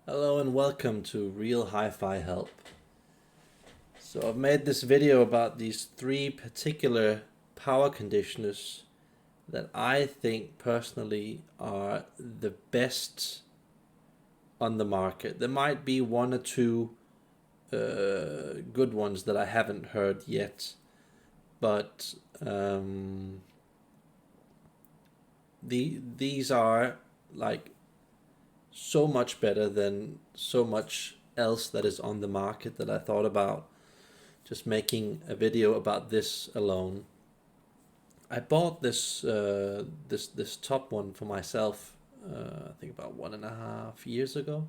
Hello and welcome to Real Hi-Fi Help. So I've made this video about these three particular power conditioners that I think personally are the best on the market. There might be one or two good ones that I haven't heard yet, but these are like so much better than so much else that is on the market that I thought about just making a video about this alone. I bought this top one for myself. I think about 1.5 years ago.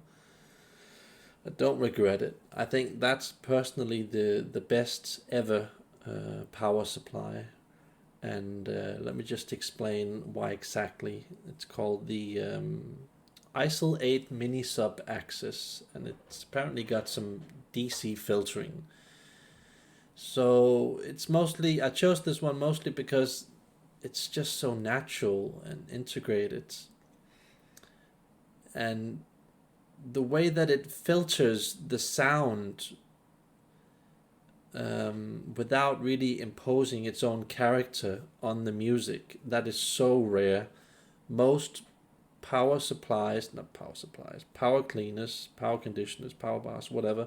I don't regret it. I think that's personally the best ever power supply. And let me just explain why exactly. It's called the ISIL 8 Mini Sub Axis, and it's apparently got some DC filtering. So it's mostly, I chose this one mostly because it's just so natural and integrated. And the way that it filters the sound without really imposing its own character on the music, that is so rare. Most power cleaners, power conditioners, power bars, whatever,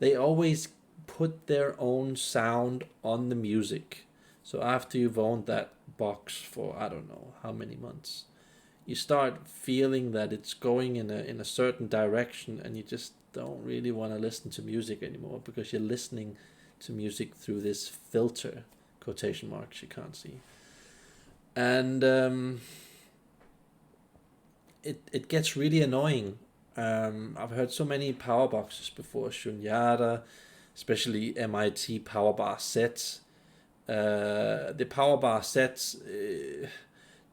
they always put their own sound on the music. So after you've owned that box for I don't know how many months, you start feeling that it's going in a certain direction, and you just don't really want to listen to music anymore because you're listening to music through this filter, quotation marks you can't see. And it gets really annoying. I've heard so many power boxes before, Shunyata, especially MIT power bar sets. The power bar sets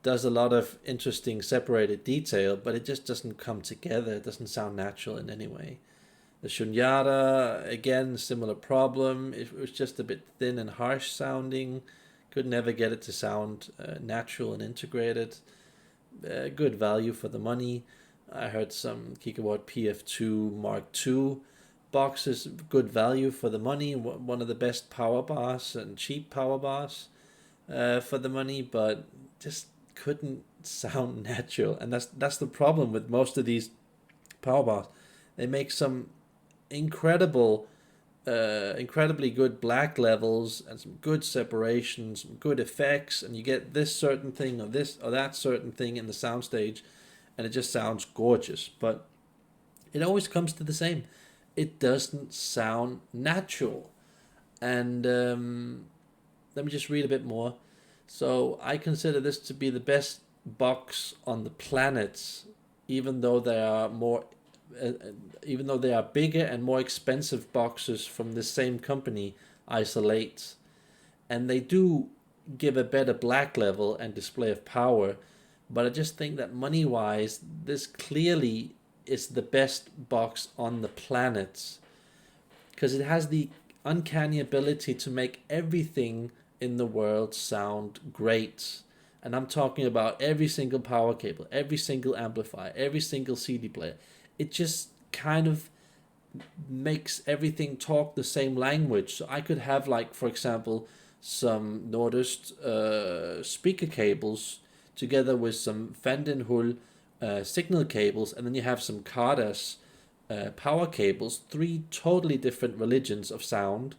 does a lot of interesting separated detail, but it just doesn't come together. It doesn't sound natural in any way. The Shunyata, again, similar problem. It was just a bit thin and harsh sounding. Could never get it to sound natural and integrated. Good value for the money. I heard some Gigawatt PF2 Mark II boxes, good value for the money. One of the best power bars and cheap power bars for the money, but just couldn't sound natural. And that's the problem with most of these power bars. They make some incredible incredibly good black levels and some good separations, some good effects, and you get this certain thing or this or that certain thing in the soundstage, and it just sounds gorgeous. But it always comes to the same. It doesn't sound natural. And let me just read a bit more. So I consider this to be the best box on the planet, even though they are more uh, even though they are bigger and more expensive boxes from the same company, Isolate, and they do give a better black level and display of power. But I just think that money wise, this clearly is the best box on the planet because it has the uncanny ability to make everything in the world sound great. And I'm talking about every single power cable, every single amplifier, every single CD player. It just kind of makes everything talk the same language. So I could have, like, for example, some Nordist speaker cables together with some Vandenhull signal cables, and then you have some Cardas power cables, three totally different religions of sound.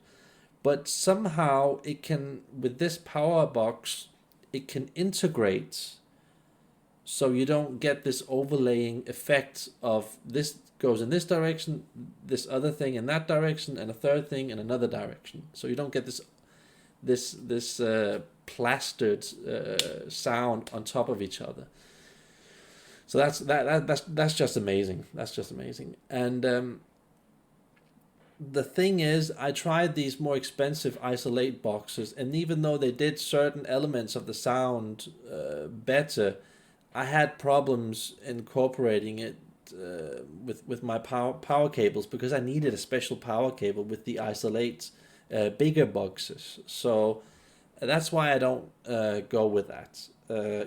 But somehow it can, with this power box, it can integrate so you don't get this overlaying effect of this goes in this direction, this other thing in that direction, and a third thing in another direction. So you don't get this plastered sound on top of each other. So that's just amazing. That's just amazing. And the thing is, I tried these more expensive isolate boxes, and even though they did certain elements of the sound better, I had problems incorporating it with my power cables because I needed a special power cable with the isolate bigger boxes. So that's why I don't go with that,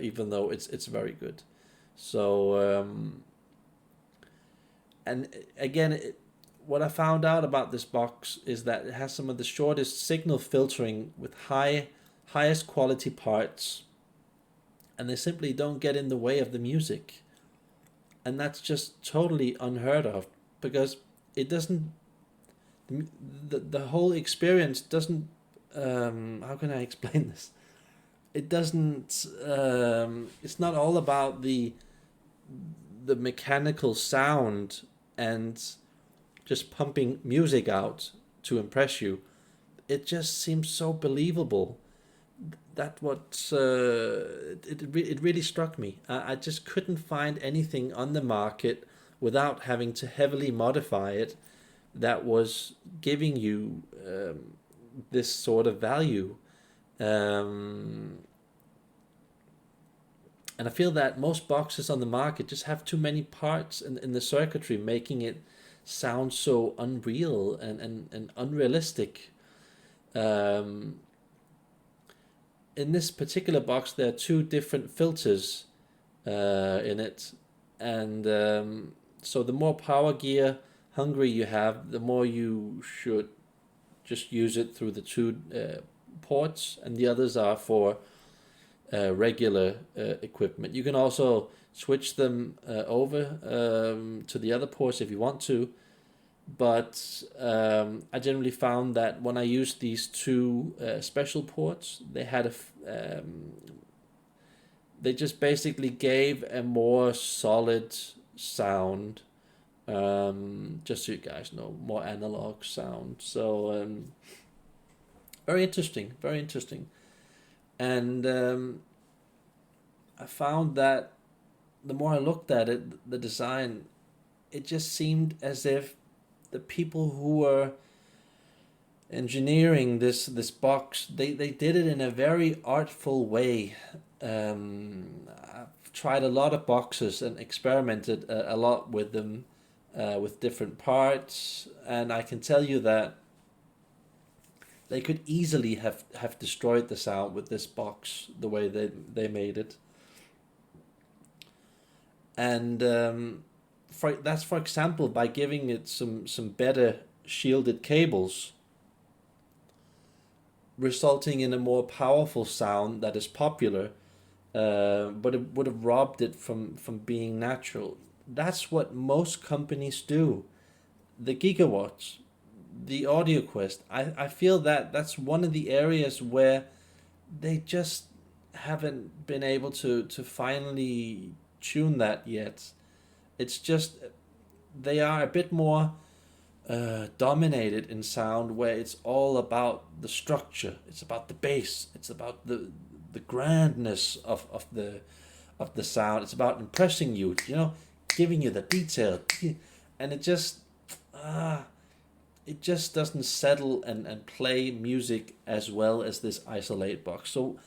even though it's very good. So And again, what I found out about this box is that it has some of the shortest signal filtering with highest quality parts, and they simply don't get in the way of the music. And that's just totally unheard of, because it doesn't, the whole experience doesn't, how can I explain this? It doesn't, it's not all about the mechanical sound and just pumping music out to impress you. It just seems so believable. That what it really struck me. I just couldn't find anything on the market without having to heavily modify it that was giving you this sort of value. And I feel that most boxes on the market just have too many parts in the circuitry, making it sound so unreal and unrealistic. In this particular box, there are two different filters in it, and so the more power gear hungry you have, the more you should just use it through the two ports, and the others are for regular equipment. You can also switch them over to the other ports if you want to, but I generally found that when I used these two special ports, they had they just basically gave a more solid sound, just so you guys know, more analog sound. So very interesting, very interesting. And I found that the more I looked at it, the design, it just seemed as if the people who were engineering this box, they did it in a very artful way. I've tried a lot of boxes and experimented a lot with them, with different parts, and I can tell you that they could easily have destroyed the sound with this box, the way they made it. And that's, for example, by giving it some better shielded cables, resulting in a more powerful sound that is popular, but it would have robbed it from being natural. That's what most companies do. The Gigawatts, the Audio Quest, I feel that that's one of the areas where they just haven't been able to finally tune that yet. It's just they are a bit more dominated in sound, where it's all about the structure, it's about the bass, it's about the grandness of the sound, it's about impressing you, giving you the detail, and it just doesn't settle and play music as well as this isolate box. So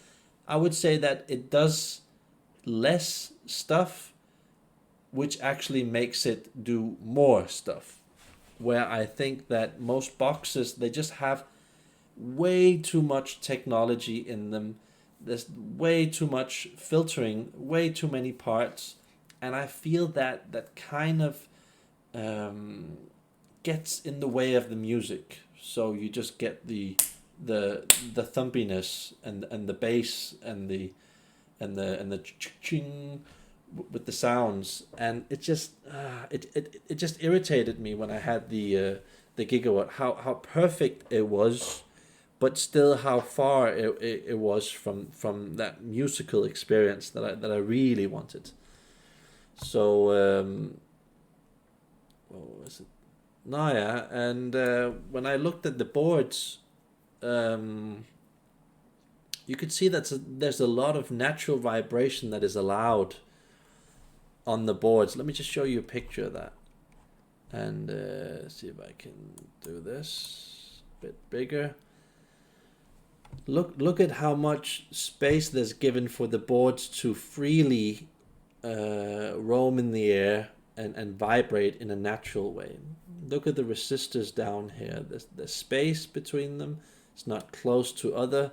I would say that it does less stuff, which actually makes it do more stuff. Where I think that most boxes, they just have way too much technology in them. There's way too much filtering, way too many parts, and I feel that kind of gets in the way of the music. So you just get the thumpiness and the bass and the ching with the sounds, and it just it just irritated me when I had the Gigawatt, how perfect it was, but still how far it was from that musical experience that I really wanted. So what was it? No, yeah, and when I looked at the boards, you could see that there's a lot of natural vibration that is allowed on the boards. Let me just show you a picture of that, and see if I can do this a bit bigger. Look at how much space there's given for the boards to freely roam in the air and vibrate in a natural way. Look at the resistors down here. There's space between them. It's not close to other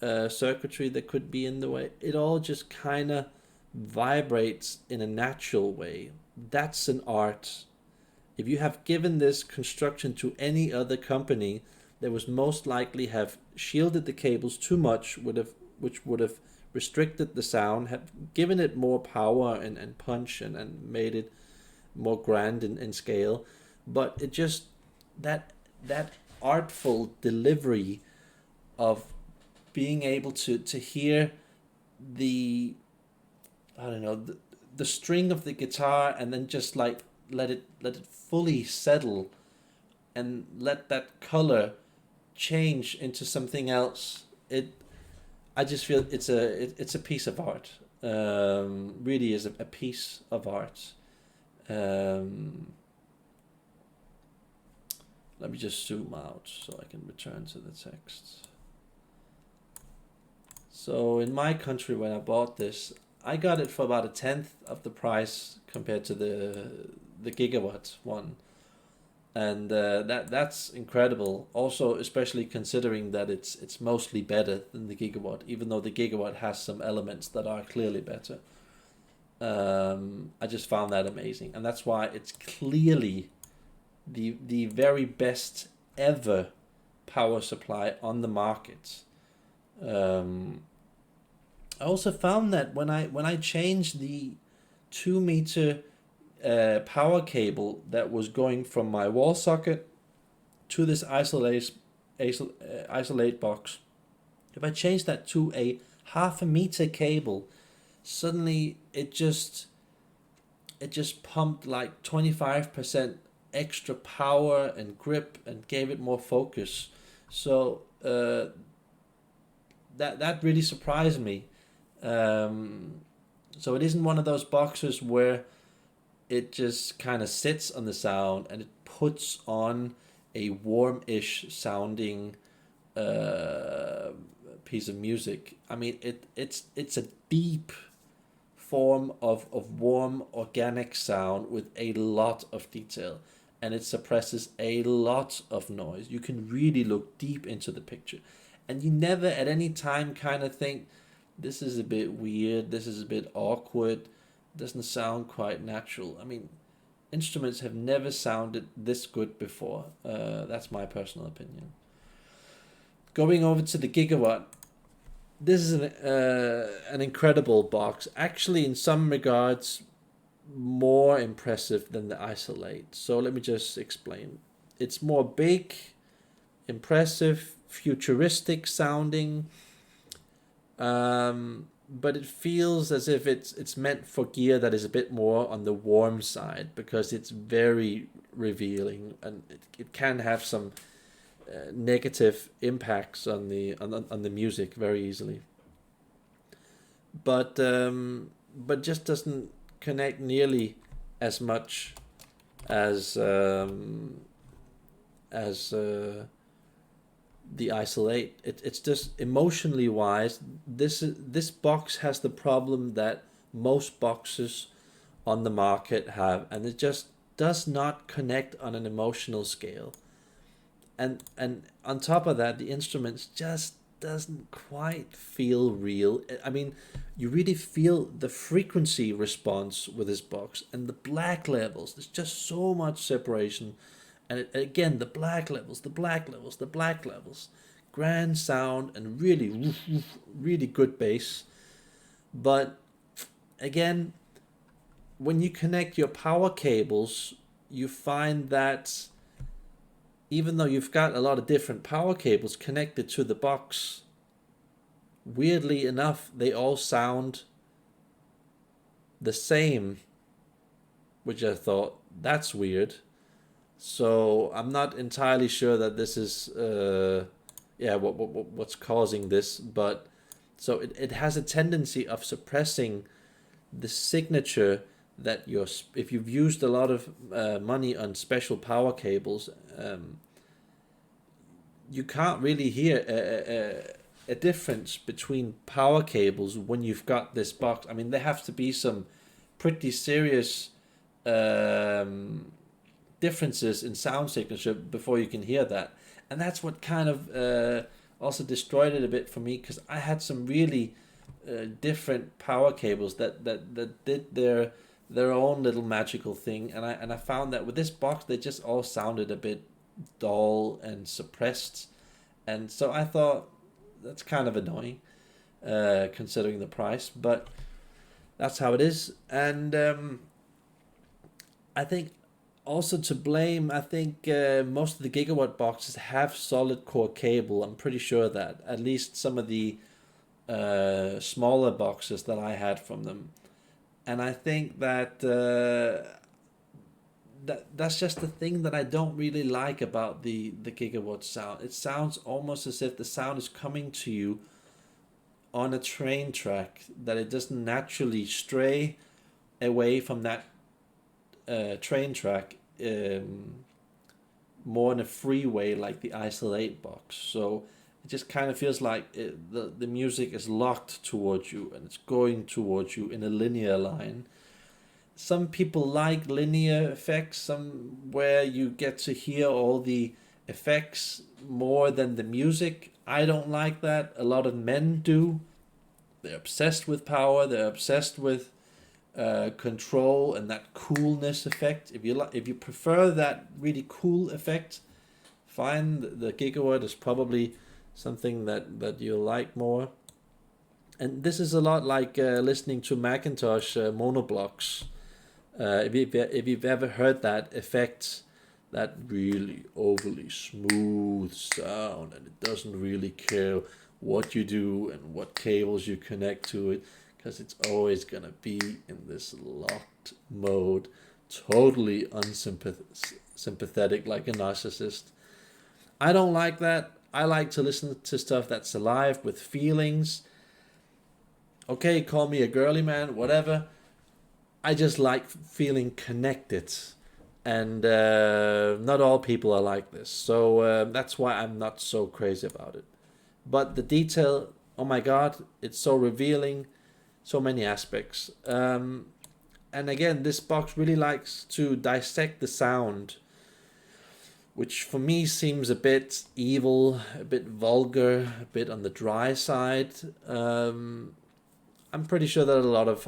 circuitry that could be in the way. It all just kind of vibrates in a natural way. That's an art, If you have given this construction to any other company, they was most likely have shielded the cables too much, which would have restricted the sound, have given it more power and punch and made it more grand in scale. But it just, that artful delivery of being able to hear the, I don't know, the string of the guitar, and then just like let it fully settle and let that color change into something else. I just feel it's a piece of art. Really is a piece of art. Let me just zoom out so I can return to the text. So in my country, when I bought this, I got it for about 1/10 of the price compared to the gigawatt one, and that's incredible. Also, especially considering that it's mostly better than the gigawatt, even though the gigawatt has some elements that are clearly better. I just found that amazing, and that's why it's clearly the very best ever power supply on the market. I also found that when I changed the 2 meter power cable that was going from my wall socket to this isolate box, if I changed that to a 1/2 meter cable, suddenly it just pumped like 25% extra power and grip and gave it more focus. So that really surprised me. So it isn't one of those boxes where it just kind of sits on the sound and it puts on a warm-ish sounding piece of music. I mean, it's a deep form of warm organic sound with a lot of detail, and it suppresses a lot of noise. You can really look deep into the picture, and you never at any time kind of think, this is a bit weird, this is a bit awkward, doesn't sound quite natural. I mean, instruments have never sounded this good before. That's my personal opinion. Going over to the gigawatt, this is an incredible box. Actually, in some regards, more impressive than the Isolate. So let me just explain. It's more big, impressive, futuristic sounding, but it feels as if it's meant for gear that is a bit more on the warm side, because it's very revealing, and it can have some negative impacts on the music very easily. But just doesn't connect nearly as much as the Isolate. It's just emotionally wise, this box has the problem that most boxes on the market have, and it just does not connect on an emotional scale. And on top of that, the instruments just doesn't quite feel real. I mean, you really feel the frequency response with this box, and the black levels. There's just so much separation, and again, the black levels, grand sound, and really, really good bass. But again, when you connect your power cables, you find that even though you've got a lot of different power cables connected to the box, weirdly enough, they all sound the same, which I thought, that's weird. So I'm not entirely sure that this is what's causing this, but so it has a tendency of suppressing the signature that if you've used a lot of money on special power cables, you can't really hear a difference between power cables when you've got this box. I mean, there have to be some pretty serious differences in sound signature before you can hear that. And that's what kind of also destroyed it a bit for me, because I had some really different power cables that did their own little magical thing, and I found that with this box they just all sounded a bit dull and suppressed, and so I thought that's kind of annoying, considering the price, but that's how it is. And I think also to blame, I think most of the gigawatt boxes have solid core cable. I'm pretty sure that at least some of the smaller boxes that I had from them, and I think that that's just the thing that I don't really like about the gigawatt sound. It sounds almost as if the sound is coming to you on a train track, that it doesn't naturally stray away from that train track more in a freeway like the isolate box. So it just kind of feels like the music is locked towards you and it's going towards you in a linear line. Some people like linear effects, some where you get to hear all the effects more than the music. I don't like that. A lot of men do. They're obsessed with power. They're obsessed with control and that coolness effect. If you prefer that really cool effect, fine. The gigawatt is probably something that you'll like more. And this is a lot like listening to Macintosh monoblocks. If you've ever heard that effect, that really overly smooth sound, and it doesn't really care what you do and what cables you connect to it, because it's always gonna be in this locked mode, totally unsympathetic, like a narcissist. I don't like that. I like to listen to stuff that's alive with feelings. Okay, call me a girly man, whatever. I just like feeling connected, and not all people are like this. So that's why I'm not so crazy about it. But the detail, oh my god, it's so revealing, so many aspects. And again, this box really likes to dissect the sound, which for me seems a bit evil, a bit vulgar, a bit on the dry side. I'm pretty sure that a lot of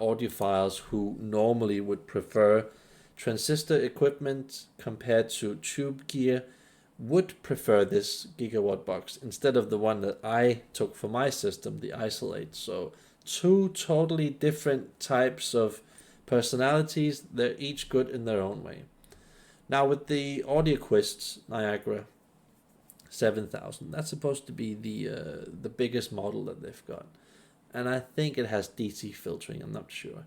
audiophiles who normally would prefer transistor equipment compared to tube gear would prefer this gigawatt box instead of the one that I took for my system, the Isolate. So two totally different types of personalities. They're each good in their own way. Now with the AudioQuest Niagara 7000, that's supposed to be the biggest model that they've got. And I think it has DC filtering, I'm not sure.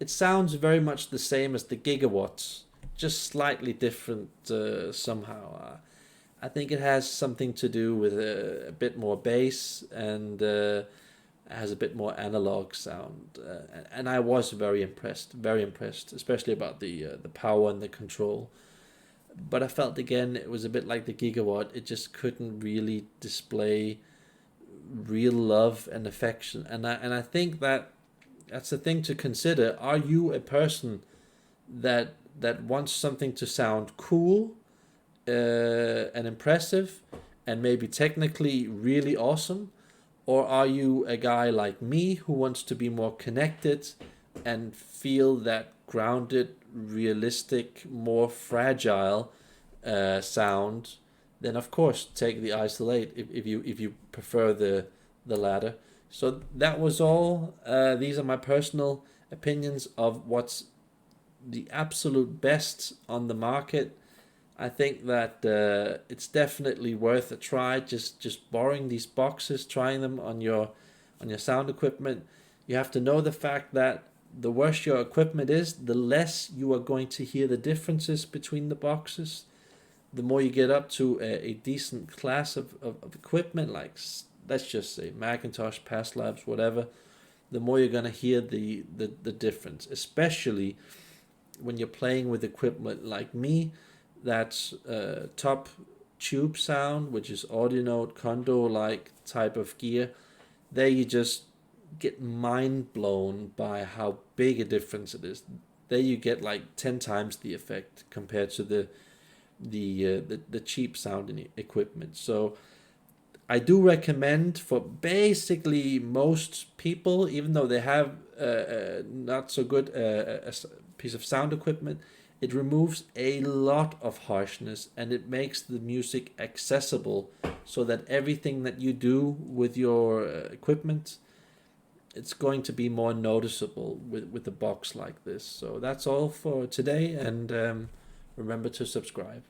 It sounds very much the same as the gigawatts, just slightly different somehow. I think it has something to do with a bit more bass, and has a bit more analog sound. And I was very impressed, especially about the power and the control. But I felt again it was a bit like the gigawatt. It just couldn't really display real love and affection, and I think that's the thing to consider. Are you a person that wants something to sound cool and impressive and maybe technically really awesome, or are you a guy like me who wants to be more connected and feel that grounded, realistic, more fragile sound? Then of course take the Isolate if you prefer the latter. So that was all. These are my personal opinions of what's the absolute best on the market. I think that it's definitely worth a try. Just borrowing these boxes, trying them on your sound equipment. You have to know the fact that the worse your equipment is, the less you are going to hear the differences between the boxes. The more you get up to a decent class of equipment, like let's just say Macintosh, Past Labs, whatever, the more you're going to hear the difference, especially when you're playing with equipment like me, that's top tube sound, which is Audionote, Kondo-like type of gear. There you just get mind blown by how big a difference it is. There you get like 10 times the effect compared to the cheap sounding equipment. So I do recommend for basically most people, even though they have not so good piece of sound equipment, it removes a lot of harshness and it makes the music accessible so that everything that you do with your equipment, it's going to be more noticeable with a box like this. So that's all for today, and remember to subscribe.